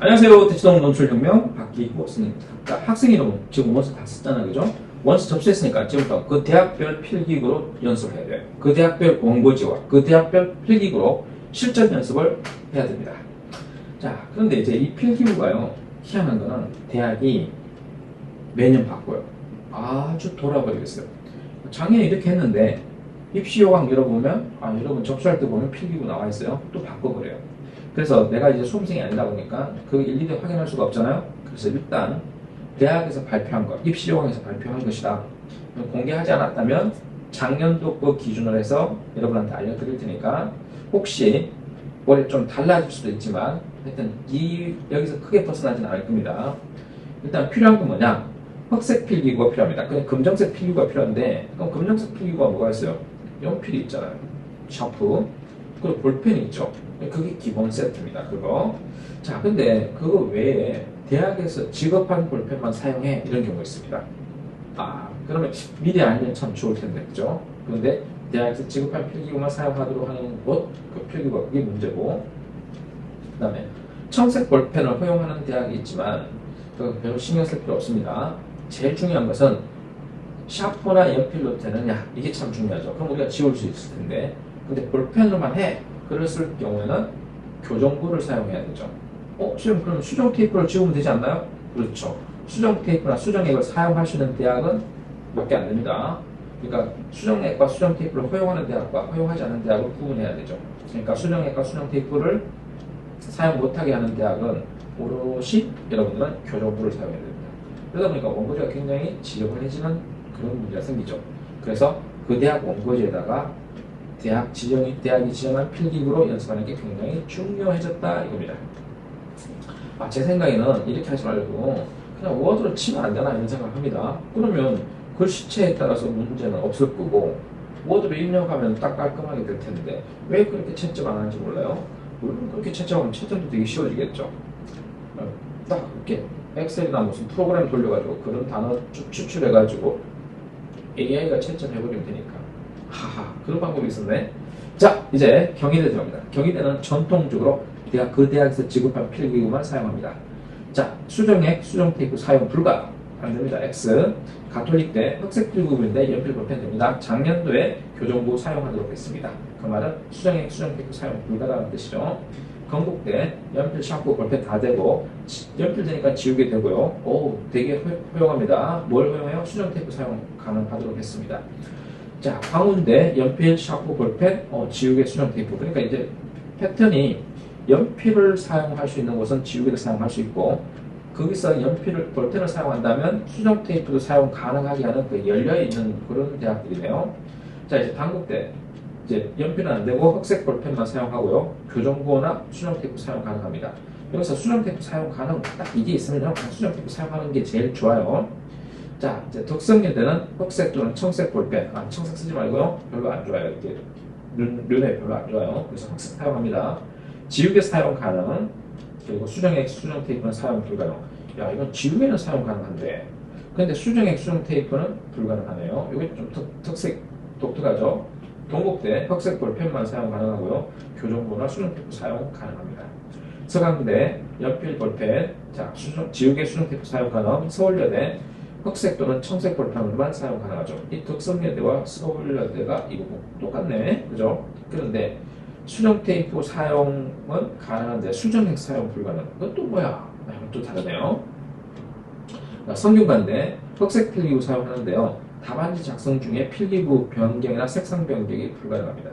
안녕하세요. 대치동 논술혁명 박기호 선생님입니다. 그러니까 학생 이름 지금 원서 다 썼잖아요. 그죠? 원서 접수했으니까 지금부터 그 대학별 필기구로 연습을 해야 돼요. 그 대학별 원고지와 그 대학별 필기구로 실전 연습을 해야 됩니다. 자, 그런데 이제 이 필기구가요, 희한한 거는 대학이 매년 바꿔요. 아주 돌아버리겠어요. 작년에 이렇게 했는데 입시 요강 열어보면, 여러분 접수할 때 보면 필기구 나와 있어요. 또 바꿔버려요. 그래서 내가 이제 수험생이 아니다 보니까 그 일일이 확인할 수가 없잖아요. 그래서 일단 대학에서 발표한 것, 입시 요강에서 발표한 것이다. 공개하지 않았다면 작년도 거 기준으로 해서 여러분한테 알려드릴 테니까 혹시 올해 좀 달라질 수도 있지만 하여튼 여기서 크게 벗어나지는 않을 겁니다. 일단 필요한 건 뭐냐? 흑색 필기구가 필요합니다. 그냥 금정색 필기구가 필요한데, 그럼 금정색 필기구가 뭐가 있어요? 연필이 있잖아요. 샤프. 그리고 볼펜이 있죠. 그게 기본 세트입니다. 그거. 자, 근데 그거 외에 대학에서 지급한 볼펜만 사용해. 이런 경우가 있습니다. 그러면 미리 알면 참 좋을 텐데, 그죠? 그런데 대학에서 지급한 필기구만 사용하도록 하는 곳, 그 필기구가 그게 문제고, 그 다음에 청색 볼펜을 허용하는 대학이 있지만, 그 별로 신경 쓸 필요 없습니다. 제일 중요한 것은 샤프나 연필 노트는 이게 참 중요하죠. 그럼 우리가 지울 수 있을 텐데, 근데 볼펜으로만 해. 그랬을 경우에는 교정구를 사용해야 되죠. 선생님, 그럼 수정 테이프를 지우면 되지 않나요? 그렇죠. 수정 테이프나 수정액을 사용할 수 있는 대학은 몇 개 안 됩니다. 그러니까 수정액과 수정 테이프를 허용하는 대학과 허용하지 않는 대학을 구분해야 되죠. 그러니까 수정액과 수정 테이프를 사용 못하게 하는 대학은 오롯이 여러분들은 교정구를 사용해야 됩니다. 그러다 보니까 원고지가 굉장히 지저분해지는 그런 문제가 생기죠. 그래서 그 대학 원고지에다가 대학이 지정한 필기구로 연습하는 게 굉장히 중요해졌다 이겁니다. 제 생각에는 이렇게 하지 말고 그냥 워드로 치면 안 되나 이런 생각을 합니다. 그러면 글씨체에 따라서 문제는 없을 거고 워드로 입력하면 딱 깔끔하게 될 텐데 왜 그렇게 채점 안 하는지 몰라요. 물론 그렇게 채점하면 채점도 되게 쉬워지겠죠. 딱 이렇게 엑셀이나 무슨 프로그램 돌려가지고 그런 단어 쭉 추출해가지고 AI가 채점해버리면 되니까. 그런 방법이 있었네. 자, 이제 경희대 들어갑니다. 경희대는 전통적으로 그 대학에서 지급한 필기구만 사용합니다. 자, 수정액, 수정 테이프 사용 불가. 안 됩니다. X. 가톨릭대 흑색 필기구인데 연필 볼펜 됩니다. 작년도에 교정구 사용하도록 했습니다. 그 말은 수정액, 수정 테이프 사용 불가라는 뜻이죠. 건국대 연필, 샤프, 볼펜 다 되고 연필 되니까 지우개 되고요. 되게 허용합니다. 뭘 허용해요? 수정 테이프 사용 가능하도록 했습니다. 자, 광운대 연필, 샤프, 볼펜, 지우개, 수정 테이프. 그러니까 이제 패턴이 연필을 사용할 수 있는 곳은 지우개를 사용할 수 있고 거기서 볼펜을 사용한다면 수정 테이프도 사용 가능하게 하는 그 열려있는 그런 대학들이네요. 자, 이제 단국대 이제 연필은 안 되고 흑색 볼펜만 사용하고요. 교정구나 수정 테이프 사용 가능합니다. 여기서 수정 테이프 사용 가능 딱 이게 있으면 수정 테이프 사용하는 게 제일 좋아요. 자, 이제 덕성여대는 흑색 또는 청색 볼펜. 청색 쓰지 말고요. 별로 안 좋아요. 이게 눈에 별로 안 좋아요. 그래서 흑색 사용합니다. 지우개 사용 가능. 그리고 수정액, 수정 테이프는 사용 불가능. 이건 지우개는 사용 가능한데, 근데 수정액, 수정 테이프는 불가능하네요. 이게 좀 특색 독특하죠. 동국대 흑색 볼펜만 사용 가능하고요. 교정구나 수정 테이프 사용 가능합니다. 서강대 연필 볼펜, 자, 지우개, 수정 테이프 사용 가능. 서울여대 흑색 또는 청색 볼펜만 사용 가능하죠. 이 덕성여대와 서울여대가 이거 똑같네. 그죠? 그런데 수정 테이프 사용은 가능한데 수정액 사용 불가능. 그건 또 뭐야? 이건 또 다르네요. 성균관대 흑색 필기구 사용하는데요. 답안지 작성 중에 필기구 변경이나 색상 변경이 불가능합니다.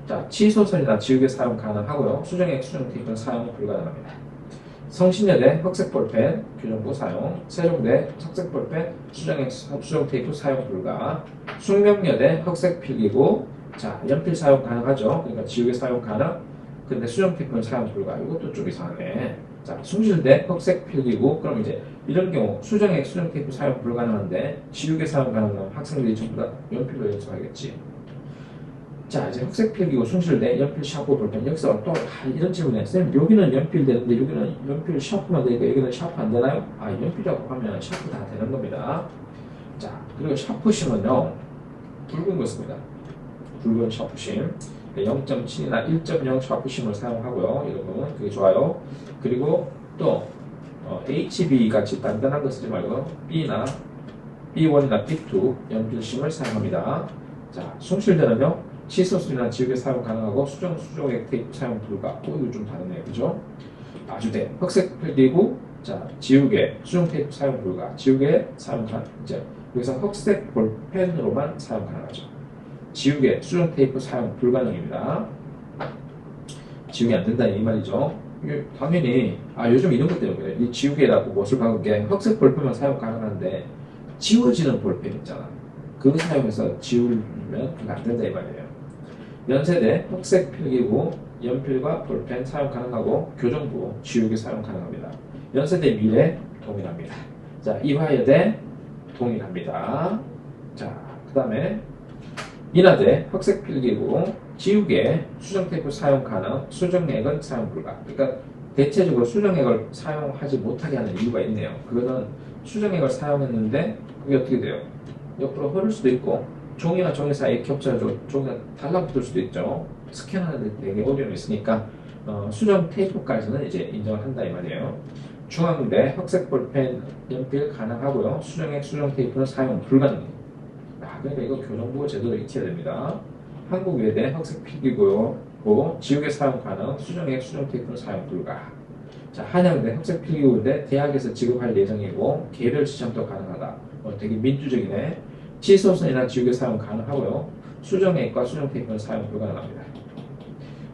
자, 치소선이나 지우개 사용 가능하고요. 수정액, 수정 테이프는 사용 불가능합니다. 성신여대 흑색 볼펜, 교정구 사용. 세종대 흑색 볼펜, 수정액, 수정 테이프 사용 불가. 숙명여대 흑색 필기구, 자, 연필 사용 가능하죠. 그러니까 지우개 사용 가능. 근데 수정 테이프는 사용 불가. 이것도 좀 이상하네. 자, 숭실대 흑색 필기구. 그럼 이제 이런 경우 수정액, 수정 테이프 사용 불가능한데 지우개 사용 가능한 학생들이 전부 다 연필로 연습하겠지. 자, 이제 흑색 필기구, 숭실대, 연필, 샤프, 볼펜. 여기서 또 이런 질문이에요. 선생님, 여기는 연필 되는데 여기는 연필 샤프만 되니까 여기는 샤프 안 되나요? 연필이라고 하면 샤프 다 되는 겁니다. 자, 그리고 샤프심은요, 붉은 거 씁니다. 붉은 샤프심. 0.7이나 1.0 샤프심을 사용하고요. 여러분, 그게 좋아요. 그리고 또 HB 같이 단단한 거 쓰지 말고 B나 B1이나 B2 연필심을 사용합니다. 자, 숨쉴 때는요, 치소술이나 지우개 사용 가능하고 수정액 테이프 사용 불가. 이거 좀 다르네요, 그죠? 아주대, 흑색 필기구, 자, 지우개, 수정 테이프 사용 불가. 지우개 사용 가능. 이제 여기서 흑색 볼펜으로만 사용 가능하죠. 지우개, 수정 테이프 사용 불가능입니다. 지우개 안 된다 이 말이죠. 당연히 요즘 이런 것 때문에 그래. 이 지우개라고 못을 박은 게 흑색 볼펜만 사용 가능한데 지워지는 볼펜 있잖아. 그거 사용해서 지우면 그거 안 된다 이 말이에요. 연세대 흑색 필기구, 연필과 볼펜 사용 가능하고 교정부, 지우개 사용 가능합니다. 연세대 미래 동일합니다. 자, 이화여대 동일합니다. 자, 그 다음에 인하대 흑색 필기구, 지우개, 수정테이프 사용 가능, 수정액은 사용 불가. 그러니까 대체적으로 수정액을 사용하지 못하게 하는 이유가 있네요. 그거는 수정액을 사용했는데 그게 어떻게 돼요? 옆으로 흐를 수도 있고 종이와 종이 사이에 겹쳐가지고 종이가 달라붙을 수도 있죠. 스캔하는데 되게 어려움이 있으니까 수정 테이프까지는 이제 인정을 한다 이 말이에요. 중앙대 흑색 볼펜, 연필 가능하고요. 수정액, 수정 테이프는 사용 불가능해요. 그러니까 이거 교정부가 제대로 익혀야 됩니다. 한국외대 흑색 필기구고 지우개 사용 가능, 수정액, 수정 테이프는 사용 불가. 자, 한양대 흑색 필기구인데 대학에서 지급할 예정이고 개별 시험도 가능하다. 되게 민주적이네. 치소선이나 지우개 사용 가능하고요. 수정액과 수정 테이프는 사용 불가능합니다.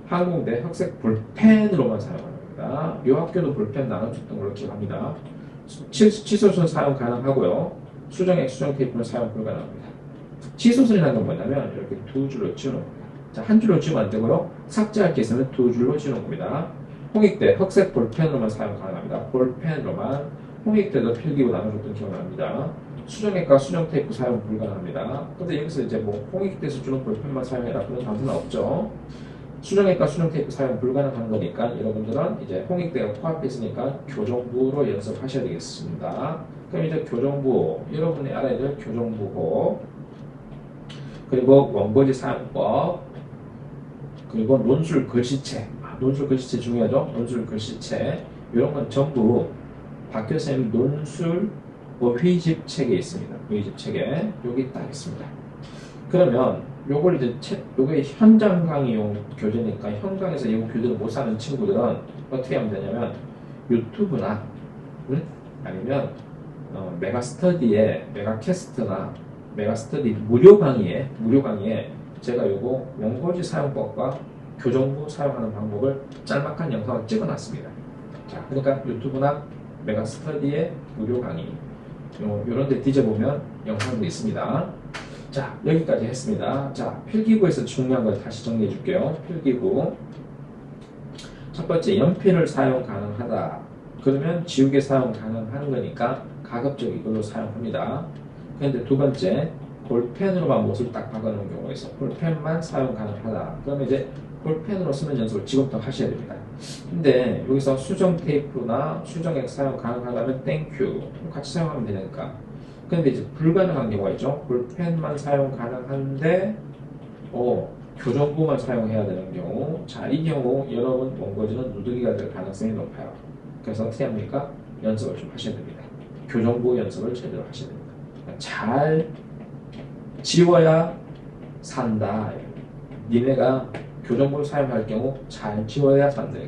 항공대 흑색 볼펜으로만 사용합니다. 이 학교도 볼펜 나눠줬던 걸로 기억합니다. 치소선 사용 가능하고요. 수정액, 수정 테이프는 사용 불가능합니다. 치소선이라는 건 뭐냐면 이렇게 두 줄로 지우는 겁니다. 자, 한 줄로 지우면 안 되고요. 삭제할 게 있으면 두 줄로 지우는 겁니다. 홍익대 흑색 볼펜으로만 사용 가능합니다. 볼펜으로만. 홍익대도 필기구 나눠줬던 기억이 납니다. 수정액과 수정 테이프 사용 불가능합니다. 근데 여기서 이제 뭐 홍익대에서 주는 볼펜만 사용해라 그런 단서는 없죠. 수정액과 수정 테이프 사용 불가능한 거니까 여러분들은 이제 홍익대가 코앞에 있으니까 교정부로 연습하셔야 되겠습니다. 그럼 이제 교정부, 여러분이 알아야 될 교정부고, 그리고 원고지 사용법, 그리고 논술 글씨체. 논술 글씨체 중요하죠? 논술 글씨체. 이런 건 전부 박 교수님 논술 회의집 책에 있습니다. 회의집 책에 여기 딱 있습니다. 그러면 요걸 이제 요게 현장 강의용 교재니까 현장에서 이 교재를 못 사는 친구들은 어떻게 하면 되냐면 유튜브나 아니면 메가스터디에 메가캐스트나 메가스터디 무료 강의에 제가 요거 원고지 사용법과 교정부 사용하는 방법을 짤막한 영상을 찍어놨습니다. 자, 그러니까 유튜브나 메가스터디의 무료 강의 요런 데 뒤져보면 영상도 있습니다. 자, 여기까지 했습니다. 자, 필기구에서 중요한 걸 다시 정리해 줄게요. 필기구 첫 번째, 연필을 사용 가능하다. 그러면 지우개 사용 가능한 거니까 가급적 이걸로 사용합니다. 그런데 두 번째, 볼펜으로만 못을 딱 박아놓은 경우가 있어. 볼펜만 사용 가능하다. 그러면 이제 볼펜으로 쓰는 연습을 지금부터 하셔야 됩니다. 근데 여기서 수정 테이프나 수정액 사용 가능하다면 땡큐 같이 사용하면 되니까. 근데 이제 불가능한 경우가 있죠. 볼펜만 사용 가능한데 교정부만 사용해야 되는 경우. 자, 이 경우 여러분 원고지는 누더기가 될 가능성이 높아요. 그래서 어떻게 합니까? 연습을 좀 하셔야 됩니다. 교정부 연습을 제대로 하셔야 됩니다. 잘 지워야 산다. 니네가 교정부를 사용할 경우 잘 지워야 산다.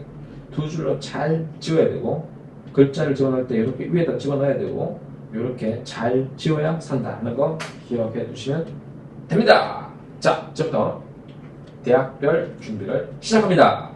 두 줄로 잘 지워야 되고, 글자를 집어넣을 때 이렇게 위에다 집어넣어야 되고, 이렇게 잘 지워야 산다 하는 거 기억해 두시면 됩니다. 자, 지금부터 대학별 준비를 시작합니다.